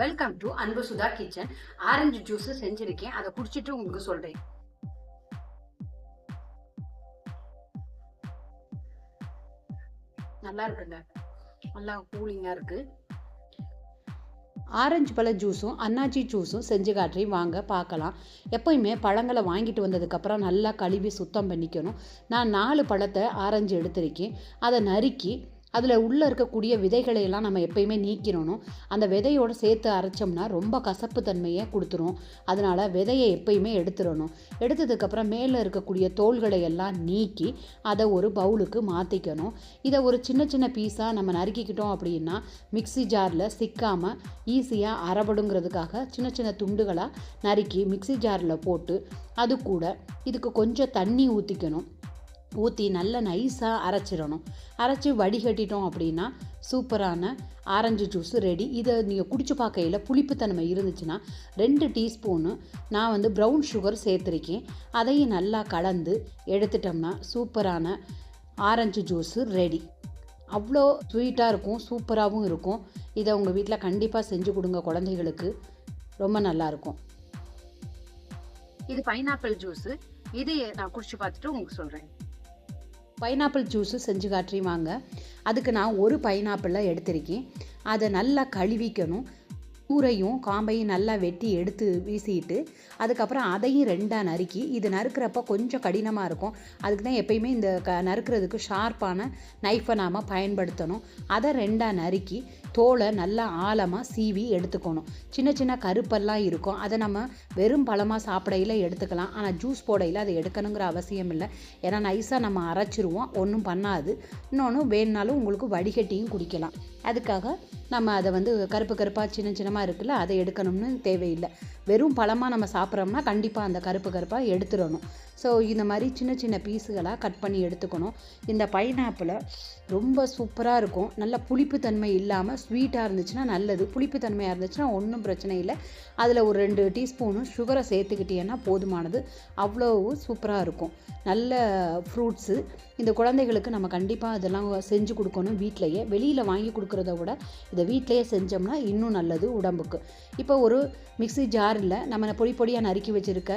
Welcome to அன்பு Sudha kitchen. Orange juice செஞ்சிருக்கேன், அதை குடிச்சிட்டு உங்களுக்கு சொல்றேன். நல்லா இருக்குங்க, நல்லா கூலிங்கா இருக்கு. ஆரஞ்சு பழ ஜூஸும் அன்னாச்சி ஜூஸும் செஞ்சு காட்டுறேன், வாங்க பார்க்கலாம். எப்பயுமே பழங்களை வாங்கிட்டு வந்ததுக்கப்புறம் நல்லா கழுவி சுத்தம் பண்ணிக்கணும். நான் 4 பழத்தை ஆரஞ்சு எடுத்திருக்கேன். அதை நறுக்கி அதில் உள்ளே இருக்கக்கூடிய விதைகளை எல்லாம் நம்ம எப்பயுமே நீக்கிடணும். அந்த விதையோடு சேர்த்து அரைச்சோம்னா ரொம்ப கசப்பு தன்மையை கொடுத்துரும். அதனால் விதையை எப்பயுமே எடுத்துடணும். எடுத்ததுக்கப்புறம் மேலே இருக்கக்கூடிய தோல்களை எல்லாம் நீக்கி அதை ஒரு பவுலுக்கு மாற்றிக்கணும். இதை ஒரு சின்ன சின்ன பீஸாக நம்ம நறுக்கிக்கிட்டோம் அப்படின்னா மிக்ஸி ஜாரில் சிக்காமல் ஈஸியாக அரைபடுங்கிறதுக்காக சின்ன சின்ன துண்டுகளாக நறுக்கி மிக்ஸி ஜாரில் போட்டு அது கூட இதுக்கு கொஞ்சம் தண்ணி ஊற்றி நல்லா நைஸாக அரைச்சிடணும். அரைச்சி வடிகட்டிட்டோம் அப்படின்னா சூப்பரான ஆரஞ்சு ஜூஸ் ரெடி. இதை நீங்கள் குடிச்சு பார்க்கையில் புளிப்புத்தன்மை இருந்துச்சுன்னா 2 டீஸ்பூனு நான் ப்ரௌன் சுகர் சேர்த்துருக்கேன். அதையும் நல்லா கலந்து எடுத்துட்டோம்னா சூப்பரான ஆரஞ்சு ஜூஸு ரெடி. அவ்வளோ ஸ்வீட்டாக இருக்கும், சூப்பராகவும் இருக்கும். இதை உங்கள் வீட்டில் கண்டிப்பாக செஞ்சு கொடுங்க, குழந்தைகளுக்கு ரொம்ப நல்லாயிருக்கும். இது பைனாப்பிள் ஜூஸு. இது நான் குடிச்சு பார்த்துட்டு உங்களுக்கு சொல்கிறேன். பைனாப்பிள் ஜூஸு செஞ்சு காட்டுறேன், வாங்க. அதுக்கு நான் ஒரு பைனாப்பிளில் எடுத்திருக்கேன். அதை நல்லா கழுவிக்கணும். கூரையும் காம்பையும் நல்லா வெட்டி எடுத்து வீசிட்டு அதுக்கப்புறம் அதையும் 2ஆக நறுக்கி, இது நறுக்கிறப்ப கொஞ்சம் கடினமாக இருக்கும். அதுக்கு தான் எப்பயுமே இந்த நறுக்கிறதுக்கு ஷார்ப்பான நைஃபை நாம் பயன்படுத்தணும். அதை 2ஆக நறுக்கி தோலை நல்லா ஆழமாக சீவி எடுத்துக்கணும். சின்ன சின்ன கருப்பெல்லாம் இருக்கும், அதை நம்ம வெறும் பழமாக சாப்பிடையில் எடுத்துக்கலாம். ஆனால் ஜூஸ் போடையில் அதை எடுக்கணுங்கிற அவசியம் இல்லை. ஏன்னா நைஸாக நம்ம அரைச்சிருவோம், ஒன்றும் பண்ணாது. இன்னொன்று வேணுனாலும் உங்களுக்கு வடிகட்டியும் குடிக்கலாம். அதுக்காக நம்ம அதை கருப்பு கருப்பாக சின்ன சின்னமாக இருக்குல்ல, அதை எடுக்கணும்னு தேவையில்லை. வெறும் பழமாக நம்ம சாப்பிட்றோம்னா கண்டிப்பாக அந்த கருப்பு கருப்பாக எடுத்துடணும். ஸோ இந்த மாதிரி சின்ன சின்ன பீஸுகளாக கட் பண்ணி எடுத்துக்கணும். இந்த பைனாப்பிளை ரொம்ப சூப்பராக இருக்கும். நல்ல புளிப்புத்தன்மை இல்லாமல் ஸ்வீட்டாக இருந்துச்சுன்னா நல்லது. புளிப்புத்தன்மையாக இருந்துச்சுன்னா ஒன்றும் பிரச்சனை இல்லை. அதில் ஒரு 2 டீஸ்பூனு சுகரை சேர்த்துக்கிட்டேன்னா போதுமானது. அவ்வளோ சூப்பராக இருக்கும். நல்ல ஃப்ரூட்ஸு. இந்த குழந்தைகளுக்கு நம்ம கண்டிப்பாக இதெல்லாம் செஞ்சு கொடுக்கணும் வீட்டிலையே. வெளியில் வாங்கி கொடுக்குறத விட இதை வீட்டிலையே செஞ்சோம்னா இன்னும் நல்லது உடம்புக்கு. இப்போ ஒரு மிக்ஸி ஜாரில் நம்ம பொடியாக நறுக்கி வச்சுருக்க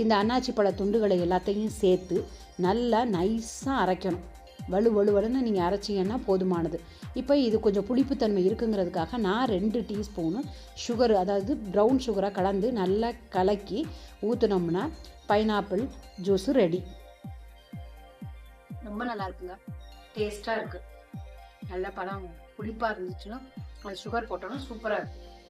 இந்த அன்னாச்சி பழ துண்டுகளை எல்லாத்தையும் சேர்த்து நல்லா நைஸாக அரைக்கணும். வலுவலுன்னு நீங்கள் அரைச்சிங்கன்னா போதுமானது. இப்போ இது கொஞ்சம் புளிப்புத்தன்மை இருக்குங்கிறதுக்காக நான் 2 டீஸ்பூனு சுகர், அதாவது ப்ரௌன் சுகராக கலந்து நல்லா கலக்கி ஊற்றினோம்னா பைனாப்பிள் ஜூஸு ரெடி. ரொம்ப நல்லா இருக்குங்க, டேஸ்ட்டாக இருக்குது. நல்ல பழம் புளிப்பாக இருந்துச்சுன்னா அது சுகர் போட்டோன்னா சூப்பராக இருக்குது.